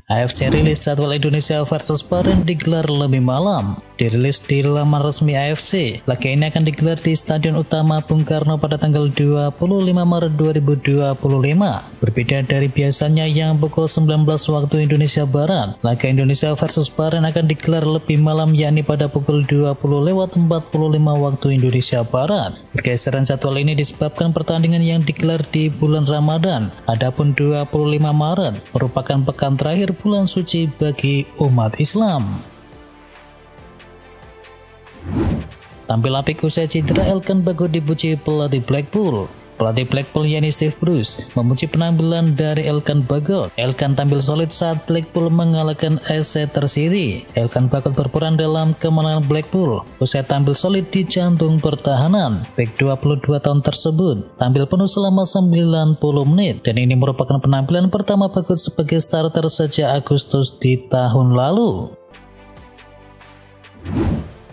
AFC rilis jadwal Indonesia versus Bahrain digelar lebih malam. Dirilis di laman resmi AFC, laga ini akan digelar di Stadion Utama Bung Karno pada tanggal 25 Maret 2025. Berbeda dari biasanya yang pukul 19 waktu Indonesia Barat, laga Indonesia versus Bahrain akan digelar lebih malam, yakni pada pukul 20:45 waktu Indonesia Barat. Pergeseran jadwal ini disebabkan pertandingan yang digelar di bulan Ramadan. Adapun 25 Maret merupakan pekan terakhir bulan suci bagi umat Islam. Tampil apik usai cedera, Elkan Bagot dipuji pelatih Blackpool. Pelatih Blackpool yakni Steve Bruce memuji penampilan dari Elkan Bagot. Elkan tampil solid saat Blackpool mengalahkan Exeter City. Elkan Bagot berperan dalam kemenangan Blackpool usai tampil solid di jantung pertahanan. Bek 22 tahun tersebut tampil penuh selama 90 menit dan ini merupakan penampilan pertama Bagot sebagai starter sejak Agustus di tahun lalu.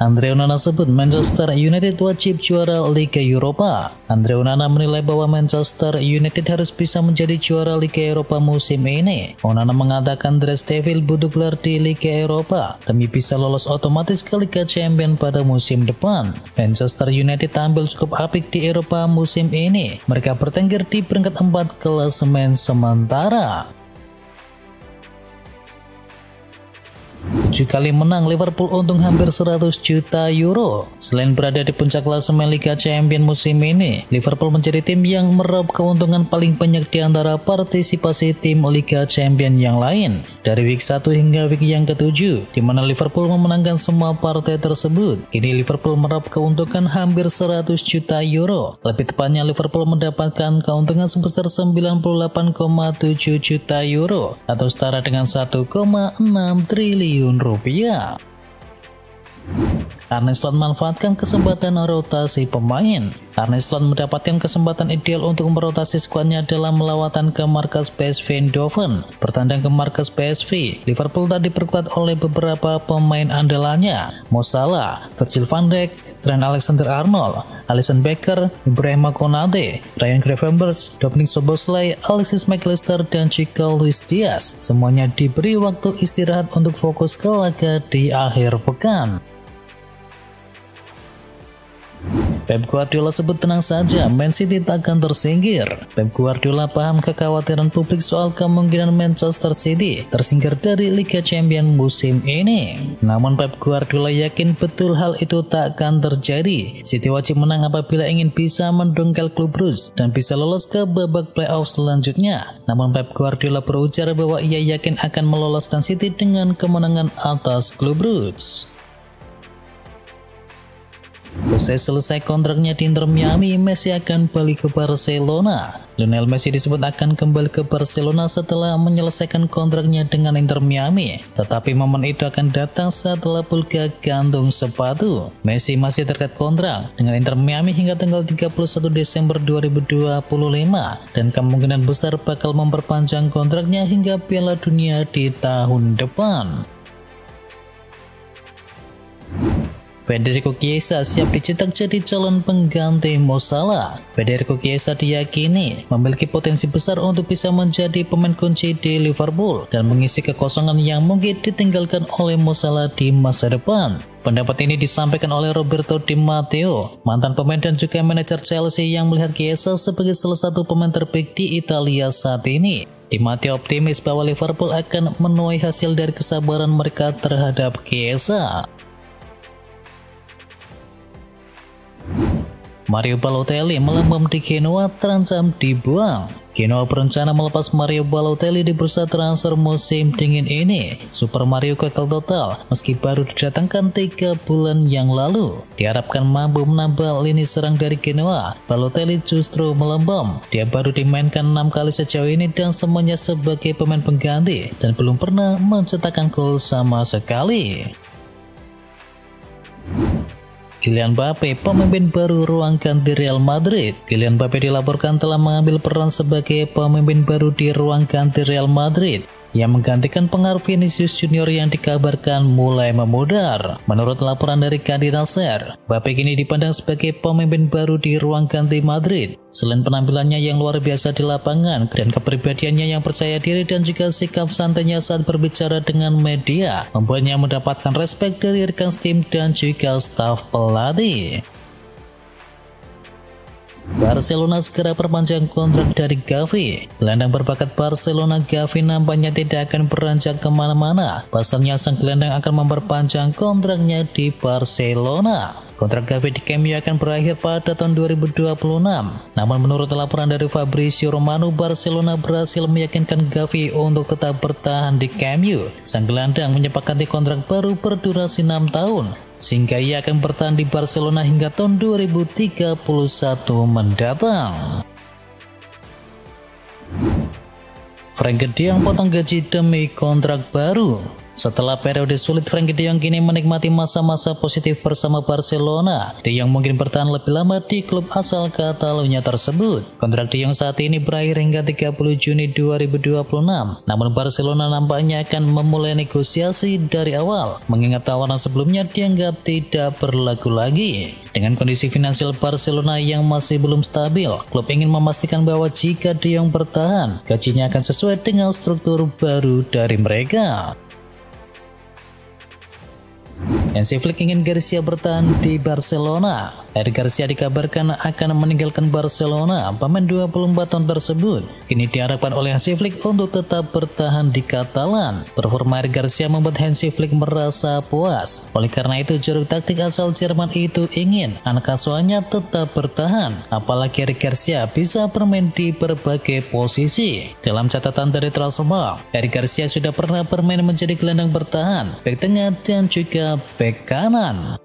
Andre Onana sebut Manchester United wajib juara Liga Eropa. Andre Onana menilai bahwa Manchester United harus bisa menjadi juara Liga Eropa musim ini. Onana mengatakan The Devils butuh gelar di Liga Eropa demi bisa lolos otomatis ke Liga Champions pada musim depan. Manchester United tampil cukup apik di Eropa musim ini. Mereka bertengger di peringkat 4 klasemen sementara. 7 kali menang, Liverpool untung hampir 100 juta euro. Selain berada di puncak klasemen Liga Champions musim ini, Liverpool menjadi tim yang meraup keuntungan paling banyak di antara partisipasi tim Liga Champions yang lain. Dari week 1 hingga week yang ke-7, di mana Liverpool memenangkan semua partai tersebut, kini Liverpool meraup keuntungan hampir 100 juta euro. Lebih tepatnya, Liverpool mendapatkan keuntungan sebesar 98,7 juta euro atau setara dengan 1,6 triliun rupiah. Arne Slot manfaatkan kesempatan rotasi pemain. Arne Slot mendapatkan kesempatan ideal untuk merotasi skuadnya dalam lawatan ke markas PSV Eindhoven. Bertandang ke markas PSV, Liverpool tak diperkuat oleh beberapa pemain andalannya: Mo Salah, Virgil van Dijk, Trent Alexander-Arnold, Alisson Becker, Ibrahima Konate, Ryan Gravenberch, Dominic Szoboszlai, Alexis McAllister, dan Chico Luis Diaz. Semuanya diberi waktu istirahat untuk fokus ke laga di akhir pekan. Pep Guardiola sebut tenang saja, Man City tak akan tersingkir. Pep Guardiola paham kekhawatiran publik soal kemungkinan Manchester City tersingkir dari Liga Champions musim ini. Namun Pep Guardiola yakin betul hal itu tak akan terjadi. City wajib menang apabila ingin bisa mendongkel klub Blues dan bisa lolos ke babak playoff selanjutnya. Namun Pep Guardiola berujar bahwa ia yakin akan meloloskan City dengan kemenangan atas klub Blues. Usai selesai kontraknya di Inter Miami, Messi akan balik ke Barcelona. Lionel Messi disebut akan kembali ke Barcelona setelah menyelesaikan kontraknya dengan Inter Miami. Tetapi momen itu akan datang setelah Pulga gantung sepatu. Messi masih terikat kontrak dengan Inter Miami hingga tanggal 31 Desember 2025 dan kemungkinan besar bakal memperpanjang kontraknya hingga Piala Dunia di tahun depan. Federico Chiesa siap dicetak jadi calon pengganti Mo Salah. Federico Chiesa diyakini memiliki potensi besar untuk bisa menjadi pemain kunci di Liverpool dan mengisi kekosongan yang mungkin ditinggalkan oleh Mo Salah di masa depan. Pendapat ini disampaikan oleh Roberto Di Matteo, mantan pemain dan juga manajer Chelsea yang melihat Chiesa sebagai salah satu pemain terbaik di Italia saat ini. Di Matteo optimis bahwa Liverpool akan menuai hasil dari kesabaran mereka terhadap Chiesa. Mario Balotelli melambam di Genoa terancam dibuang. Genoa berencana melepas Mario Balotelli di bursa transfer musim dingin ini. Super Mario gagal total meski baru didatangkan 3 bulan yang lalu. Diharapkan mampu menambah lini serang dari Genoa. Balotelli justru melambam. Dia baru dimainkan 6 kali sejauh ini dan semuanya sebagai pemain pengganti dan belum pernah mencetakkan gol sama sekali. Kylian Mbappe, pemimpin baru ruang ganti Real Madrid. Kylian Mbappe dilaporkan telah mengambil peran sebagai pemimpin baru di ruang ganti Real Madrid. yang menggantikan pengaruh Vinicius Junior yang dikabarkan mulai memudar. Menurut laporan dari Kadi Nasser, Mbappe kini dipandang sebagai pemimpin baru di ruang ganti Madrid. Selain penampilannya yang luar biasa di lapangan dan kepribadiannya yang percaya diri dan juga sikap santainya saat berbicara dengan media, membuatnya mendapatkan respek dari rekan tim dan juga staf pelatih. Barcelona segera perpanjang kontrak dari Gavi. Gelandang berbakat Barcelona Gavi nampaknya tidak akan beranjak kemana-mana. Pasalnya sang gelandang akan memperpanjang kontraknya di Barcelona. Kontrak Gavi di Camp Nou akan berakhir pada tahun 2026. Namun menurut laporan dari Fabrizio Romano, Barcelona berhasil meyakinkan Gavi untuk tetap bertahan di Camp Nou. Sang gelandang menyepakati kontrak baru berdurasi 6 tahun, sehingga ia akan bertahan di Barcelona hingga tahun 2031 mendatang. Frenkie de Jong potong gaji demi kontrak baru. Setelah periode sulit, Frenkie de Jong kini menikmati masa-masa positif bersama Barcelona. De Jong mungkin bertahan lebih lama di klub asal Catalunya tersebut. Kontrak De Jong saat ini berakhir hingga 30 Juni 2026. Namun Barcelona nampaknya akan memulai negosiasi dari awal, mengingat tawaran sebelumnya dianggap tidak berlaku lagi. Dengan kondisi finansial Barcelona yang masih belum stabil, klub ingin memastikan bahwa jika De Jong bertahan, gajinya akan sesuai dengan struktur baru dari mereka. Hansi Flick ingin Garcia bertahan di Barcelona. Eric Garcia dikabarkan akan meninggalkan Barcelona. Pemain 24 tahun tersebut kini diharapkan oleh Hansi Flick untuk tetap bertahan di Catalan. Performa Eric Garcia membuat Hansi Flick merasa puas. Oleh karena itu, juru taktik asal Jerman itu ingin anak asuhannya tetap bertahan. Apalagi Eric Garcia bisa bermain di berbagai posisi. Dalam catatan dari Transfermarkt, Eric Garcia sudah pernah bermain menjadi gelandang bertahan, bek tengah dan juga bek kanan.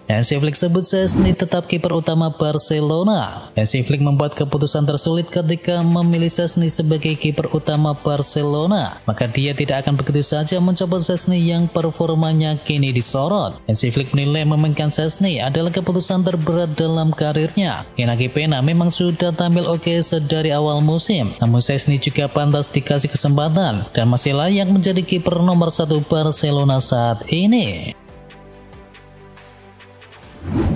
Hansi Flick sebut Szczęsny tetap kiper utama Barcelona. Hansi Flick membuat keputusan tersulit ketika memilih Szczęsny sebagai kiper utama Barcelona. Maka dia tidak akan begitu saja mencopot Szczęsny yang performanya kini disorot. Hansi Flick menilai memainkan Szczęsny adalah keputusan terberat dalam karirnya. Inaki Pena memang sudah tampil oke sedari awal musim, namun Szczęsny juga pantas dikasih kesempatan dan masih layak menjadi kiper nomor 1 Barcelona saat ini.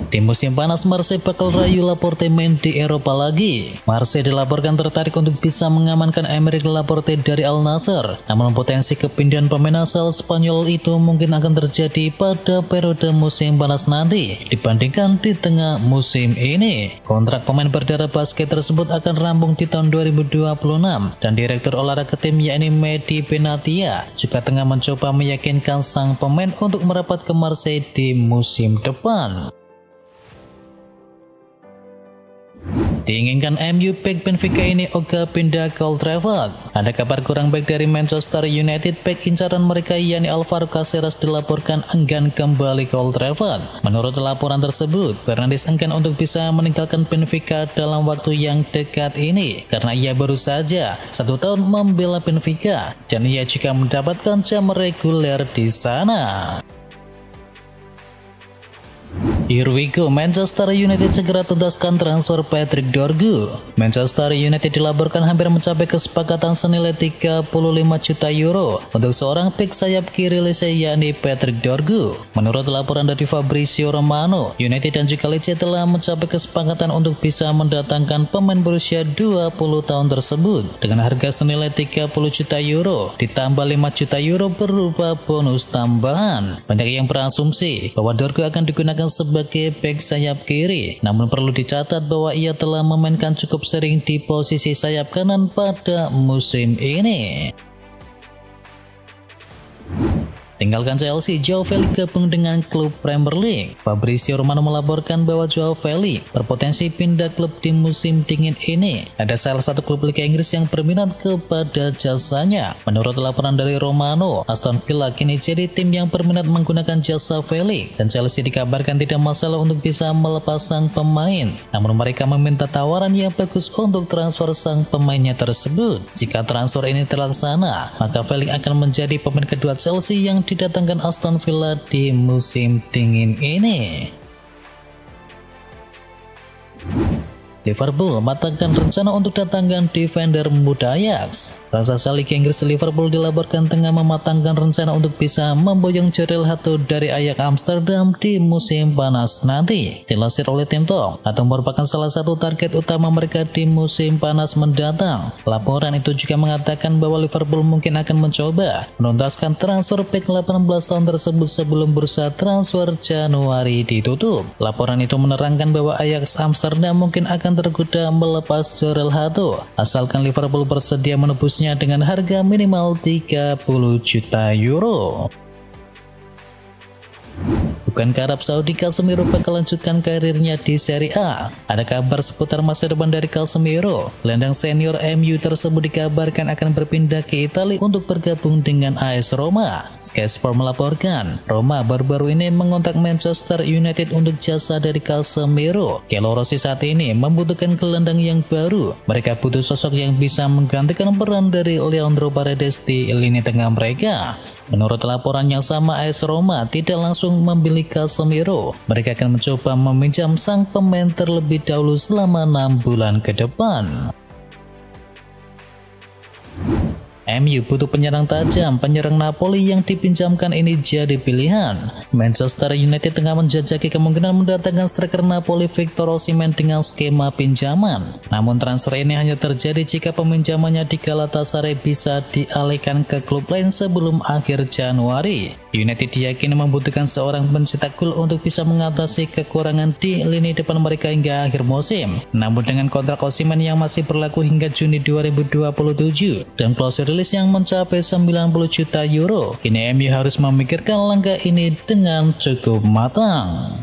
Di musim panas, Marseille bakal rayu Laporte main di Eropa lagi. Marseille dilaporkan tertarik untuk bisa mengamankan Aymeric Laporte dari Al Nassr. Namun potensi kepindahan pemain asal Spanyol itu mungkin akan terjadi pada periode musim panas nanti dibandingkan di tengah musim ini. Kontrak pemain berdarah basket tersebut akan rampung di tahun 2026 dan Direktur Olahraga tim yakni Mehdi Benatia juga tengah mencoba meyakinkan sang pemain untuk merapat ke Marseille di musim depan. Diinginkan MU, bek Benfica ini ogah pindah ke Old Trafford. Ada kabar kurang baik dari Manchester United. Bek incaran mereka yakni Alvaro Caceres dilaporkan enggan kembali ke Old Trafford. Menurut laporan tersebut, Fernandes enggan untuk bisa meninggalkan Benfica dalam waktu yang dekat ini karena ia baru saja 1 tahun membela Benfica dan ia juga mendapatkan jam reguler di sana. Here we go, Manchester United segera tuntaskan transfer Patrick Dorgu. Manchester United dilaporkan hampir mencapai kesepakatan senilai 35 juta euro untuk seorang bek sayap kiri Lecce yakni Patrick Dorgu. Menurut laporan dari Fabrizio Romano, United dan juga Lecce telah mencapai kesepakatan untuk bisa mendatangkan pemain berusia 20 tahun tersebut dengan harga senilai 30 juta euro ditambah 5 juta euro berupa bonus tambahan. Banyak yang berasumsi bahwa Dorgu akan digunakan sebagai bek sayap kiri, namun perlu dicatat bahwa ia telah memainkan cukup sering di posisi sayap kanan pada musim ini. Tinggalkan Chelsea, Joao Felix gabung dengan klub Premier League. Fabrizio Romano melaporkan bahwa Joao Felix berpotensi pindah klub di musim dingin ini. Ada salah satu klub Liga Inggris yang berminat kepada jasanya. Menurut laporan dari Romano, Aston Villa kini jadi tim yang berminat menggunakan jasa Felix, dan Chelsea dikabarkan tidak masalah untuk bisa melepas sang pemain. Namun mereka meminta tawaran yang bagus untuk transfer sang pemainnya tersebut. Jika transfer ini terlaksana, maka Felix akan menjadi pemain kedua Chelsea yang didatangkan Aston Villa di musim dingin ini. Liverpool matangkan rencana untuk datangkan defender muda Ajax. Raksasa Liga Inggris Liverpool dilaporkan tengah mematangkan rencana untuk bisa memboyong Jorel Hato dari Ajax Amsterdam di musim panas nanti. Dilansir oleh Tim Talk, Hato merupakan salah satu target utama mereka di musim panas mendatang. Laporan itu juga mengatakan bahwa Liverpool mungkin akan mencoba menuntaskan transfer bek 18 tahun tersebut sebelum bursa transfer Januari ditutup. Laporan itu menerangkan bahwa Ajax Amsterdam mungkin akan tergoda melepas Jorel Hato asalkan Liverpool bersedia menebusnya dengan harga minimal 30 juta euro. Bukankah Arab Saudi Casemiro bakal lanjutkan karirnya di Serie A? Ada kabar seputar masa depan dari Casemiro. Gelandang senior MU tersebut dikabarkan akan berpindah ke Italia untuk bergabung dengan AS Roma. Sky Sport melaporkan, Roma baru-baru ini mengontak Manchester United untuk jasa dari Casemiro. Kello Rossi saat ini membutuhkan gelandang yang baru. Mereka butuh sosok yang bisa menggantikan peran dari Leandro Paredes di lini tengah mereka. Menurut laporan yang sama, AS Roma tidak langsung membeli Casemiro. Mereka akan mencoba meminjam sang pemain terlebih dahulu selama 6 bulan ke depan. MU butuh penyerang tajam. Penyerang Napoli yang dipinjamkan ini jadi pilihan. Manchester United tengah menjajaki kemungkinan mendatangkan striker Napoli Victor Osimhen dengan skema pinjaman. Namun transfer ini hanya terjadi jika peminjamannya di Galatasaray bisa dialihkan ke klub lain sebelum akhir Januari. United diyakini membutuhkan seorang pencetak gol untuk bisa mengatasi kekurangan di lini depan mereka hingga akhir musim. Namun dengan kontrak Osimhen yang masih berlaku hingga Juni 2027 dan klausul rilis yang mencapai 90 juta euro, kini MU harus memikirkan langkah ini dengan cukup matang.